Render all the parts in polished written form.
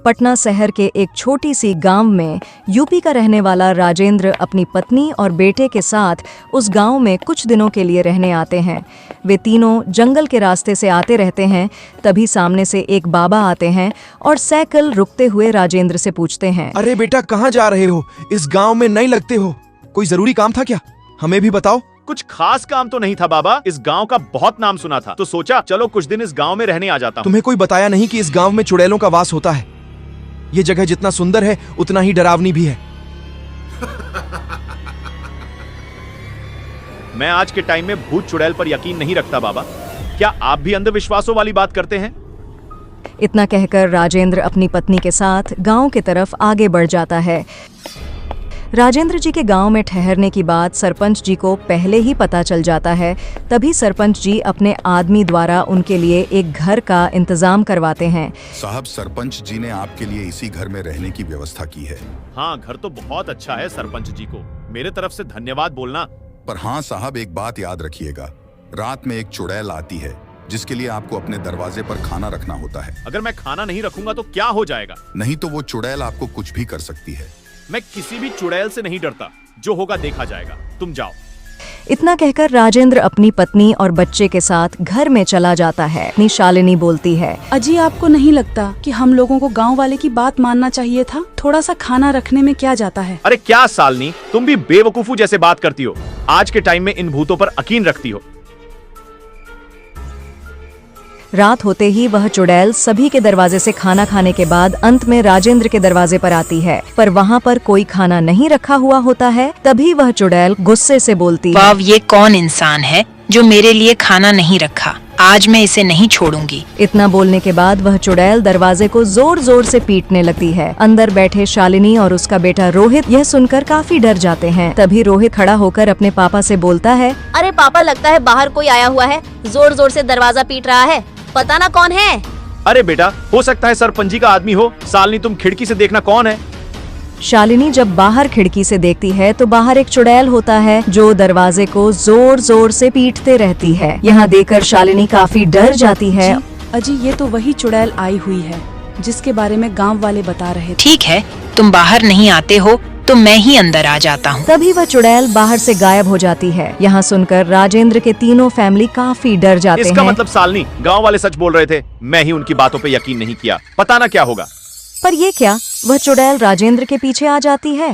पटना शहर के एक छोटी सी गांव में यूपी का रहने वाला राजेंद्र अपनी पत्नी और बेटे के साथ उस गांव में कुछ दिनों के लिए रहने आते हैं। वे तीनों जंगल के रास्ते से आते रहते हैं। तभी सामने से एक बाबा आते हैं और साइकिल रुकते हुए राजेंद्र से पूछते हैं, अरे बेटा, कहाँ जा रहे हो? इस गांव में नहीं लगते हो। कोई जरूरी काम था क्या? हमें भी बताओ। कुछ खास काम तो नहीं था बाबा, इस गांव का बहुत नाम सुना था तो सोचा चलो कुछ दिन इस गांव में रहने आ जाता हूँ। तुम्हें कोई बताया नहीं कि इस गांव में चुड़ैलों का वास होता है? ये जगह जितना सुंदर है उतना ही डरावनी भी है। मैं आज के टाइम में भूत चुड़ैल पर यकीन नहीं रखता बाबा। क्या आप भी अंधविश्वासों वाली बात करते हैं? इतना कहकर राजेंद्र अपनी पत्नी के साथ गांव की तरफ आगे बढ़ जाता है। राजेंद्र जी के गांव में ठहरने की बात सरपंच जी को पहले ही पता चल जाता है। तभी सरपंच जी अपने आदमी द्वारा उनके लिए एक घर का इंतजाम करवाते हैं। साहब, सरपंच जी ने आपके लिए इसी घर में रहने की व्यवस्था की है। हाँ, घर तो बहुत अच्छा है। सरपंच जी को मेरे तरफ से धन्यवाद बोलना। पर हाँ साहब, एक बात याद रखिएगा, रात में एक चुड़ैल आती है जिसके लिए आपको अपने दरवाजे पर खाना रखना होता है। अगर मैं खाना नहीं रखूंगा तो क्या हो जाएगा? नहीं तो वो चुड़ैल आपको कुछ भी कर सकती है। मैं किसी भी चुड़ैल से नहीं डरता, जो होगा देखा जाएगा। तुम जाओ। इतना कहकर राजेंद्र अपनी पत्नी और बच्चे के साथ घर में चला जाता है। अपनी शालिनी बोलती है, अजी, आपको नहीं लगता कि हम लोगों को गांव वाले की बात मानना चाहिए था? थोड़ा सा खाना रखने में क्या जाता है? अरे क्या सालनी, तुम भी बेवकूफू जैसे बात करती हो। आज के टाइम में इन भूतों पर यकीन रखती हो। रात होते ही वह चुड़ैल सभी के दरवाजे से खाना खाने के बाद अंत में राजेंद्र के दरवाजे पर आती है, पर वहाँ पर कोई खाना नहीं रखा हुआ होता है। तभी वह चुड़ैल गुस्से से बोलती है, वाव, ये कौन इंसान है जो मेरे लिए खाना नहीं रखा? आज मैं इसे नहीं छोड़ूंगी। इतना बोलने के बाद वह चुड़ैल दरवाजे को जोर जोर से पीटने लगती है। अंदर बैठे शालिनी और उसका बेटा रोहित यह सुनकर काफी डर जाते हैं। तभी रोहित खड़ा होकर अपने पापा से बोलता है, अरे पापा, लगता है बाहर कोई आया हुआ है, जोर जोर से दरवाजा पीट रहा है। पता ना कौन है। अरे बेटा, हो सकता है सरपंच जी का आदमी हो। सालनी, तुम खिड़की से देखना कौन है। शालिनी जब बाहर खिड़की से देखती है तो बाहर एक चुड़ैल होता है जो दरवाजे को जोर जोर से पीटते रहती है। यहाँ देखकर शालिनी काफी डर जाती है। अजी, ये तो वही चुड़ैल आई हुई है जिसके बारे में गांव वाले बता रहे थे। ठीक है, तुम बाहर नहीं आते हो तो मैं ही अंदर आ जाता हूँ। तभी वह चुड़ैल बाहर से गायब हो जाती है। यहाँ सुनकर राजेंद्र के तीनों फैमिली काफी डर जाते हैं। इसका मतलब सालनी, गांव वाले सच बोल रहे थे। मैं ही उनकी बातों पे यकीन नहीं किया। पता ना क्या होगा। पर ये क्या, वह चुड़ैल राजेंद्र के पीछे आ जाती है।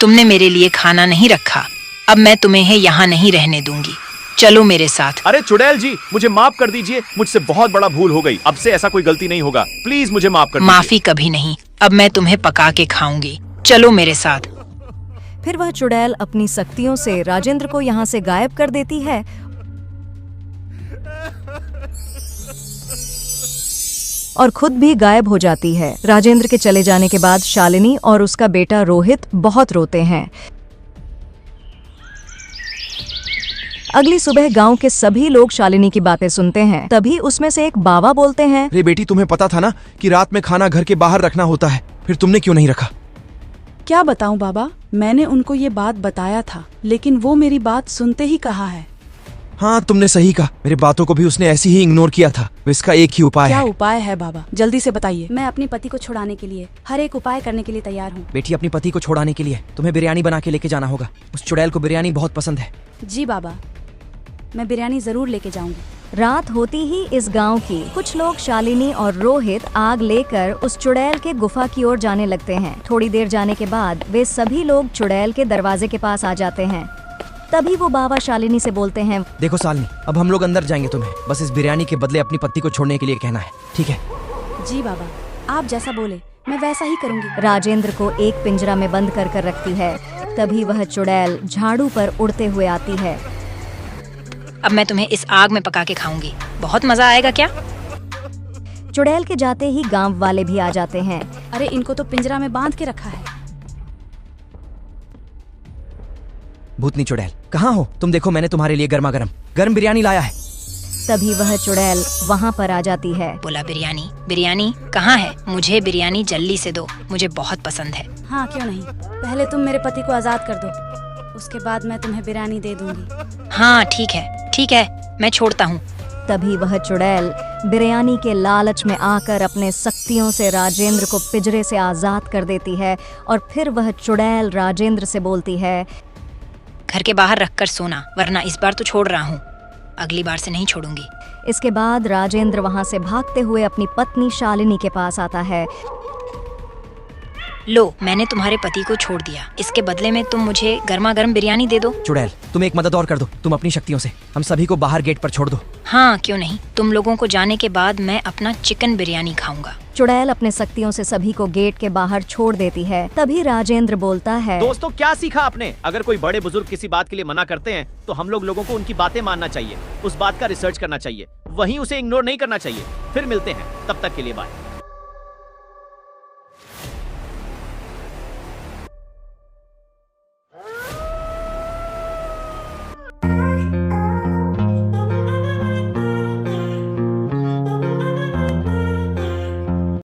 तुमने मेरे लिए खाना नहीं रखा, अब मैं तुम्हें यहाँ नहीं रहने दूंगी। चलो मेरे साथ। अरे चुड़ैल जी, मुझे माफ कर दीजिए। मुझसे बहुत बड़ा भूल हो गई। अब से ऐसा कोई गलती नहीं होगा। प्लीज मुझे माफ कर दीजिए। माफी कभी नहीं, अब मैं तुम्हें पका के खाऊंगी। चलो मेरे साथ। फिर वह चुड़ैल अपनी शक्तियों से राजेंद्र को यहाँ से गायब कर देती है और खुद भी गायब हो जाती है। राजेंद्र के चले जाने के बाद शालिनी और उसका बेटा रोहित बहुत रोते हैं। अगली सुबह गांव के सभी लोग शालिनी की बातें सुनते हैं। तभी उसमें से एक बाबा बोलते हैं, अरे बेटी, तुम्हें पता था ना कि रात में खाना घर के बाहर रखना होता है, फिर तुमने क्यों नहीं रखा? क्या बताऊं बाबा, मैंने उनको ये बात बताया था लेकिन वो मेरी बात सुनते ही कहा है। हाँ, तुमने सही कहा। मेरी बातों को भी उसने ऐसे ही इग्नोर किया था। इसका एक ही उपाय क्या है। उपाय है बाबा? जल्दी से बताइए। मैं अपने पति को छुड़ाने के लिए हर एक उपाय करने के लिए तैयार हूँ। बेटी, अपनी पति को छोड़ाने के लिए तुम्हें बिरयानी बना के लेके जाना होगा। उस चुड़ैल को बिरयानी बहुत पसंद है। जी बाबा, मैं बिरयानी जरूर लेके जाऊंगी। रात होती ही इस गांव की कुछ लोग शालिनी और रोहित आग लेकर उस चुड़ैल के गुफा की ओर जाने लगते हैं। थोड़ी देर जाने के बाद वे सभी लोग चुड़ैल के दरवाजे के पास आ जाते हैं। तभी वो बाबा शालिनी से बोलते हैं, देखो सालनी, अब हम लोग अंदर जाएंगे। तुम्हें बस इस बिरयानी के बदले अपनी पति को छोड़ने के लिए कहना है, ठीक है? जी बाबा, आप जैसा बोले मैं वैसा ही करूंगी। राजेंद्र को एक पिंजरा में बंद कर रखती है। तभी वह चुड़ैल झाड़ू पर उड़ते हुए आती है। अब मैं तुम्हें इस आग में पका के खाऊंगी। बहुत मजा आएगा क्या? चुड़ैल के जाते ही गांव वाले भी आ जाते हैं। अरे इनको तो पिंजरा में बांध के रखा है। भूतनी चुड़ैल, कहाँ हो तुम? देखो, मैंने तुम्हारे लिए गर्म बिरयानी लाया है। तभी वह चुड़ैल वहाँ पर आ जाती है। बोला, बिरयानी बिरयानी कहाँ है? मुझे बिरयानी जल्दी से दो, मुझे बहुत पसंद है। हाँ, क्यों नहीं। पहले तुम मेरे पति को आजाद कर दो, उसके बाद मैं तुम्हें बिरयानी दे दूंगी। हाँ ठीक है, मैं छोड़ता हूँ। तभी वह चुड़ैल बिरयानी के लालच में आकर अपने शक्तियों से राजेंद्र को पिंजरे से आजाद कर देती है और फिर वह चुड़ैल राजेंद्र से बोलती है, घर के बाहर रखकर सोना, वरना इस बार तो छोड़ रहा हूँ, अगली बार से नहीं छोड़ूंगी। इसके बाद राजेंद्र वहां से भागते हुए अपनी पत्नी शालिनी के पास आता है। लो, मैंने तुम्हारे पति को छोड़ दिया, इसके बदले में तुम मुझे गर्मा गर्म बिरयानी दे दो। चुड़ैल, तुम एक मदद और कर दो, तुम अपनी शक्तियों से हम सभी को बाहर गेट पर छोड़ दो। हाँ, क्यों नहीं, तुम लोगों को जाने के बाद मैं अपना चिकन बिरयानी खाऊंगा। चुड़ैल अपने शक्तियों से सभी को गेट के बाहर छोड़ देती है। तभी राजेंद्र बोलता है, दोस्तों क्या सीखा आपने? अगर कोई बड़े बुजुर्ग किसी बात के लिए मना करते हैं तो हम लोगों को उनकी बातें मानना चाहिए, उस बात का रिसर्च करना चाहिए, वहीं उसे इग्नोर नहीं करना चाहिए। फिर मिलते हैं, तब तक के लिए बाय।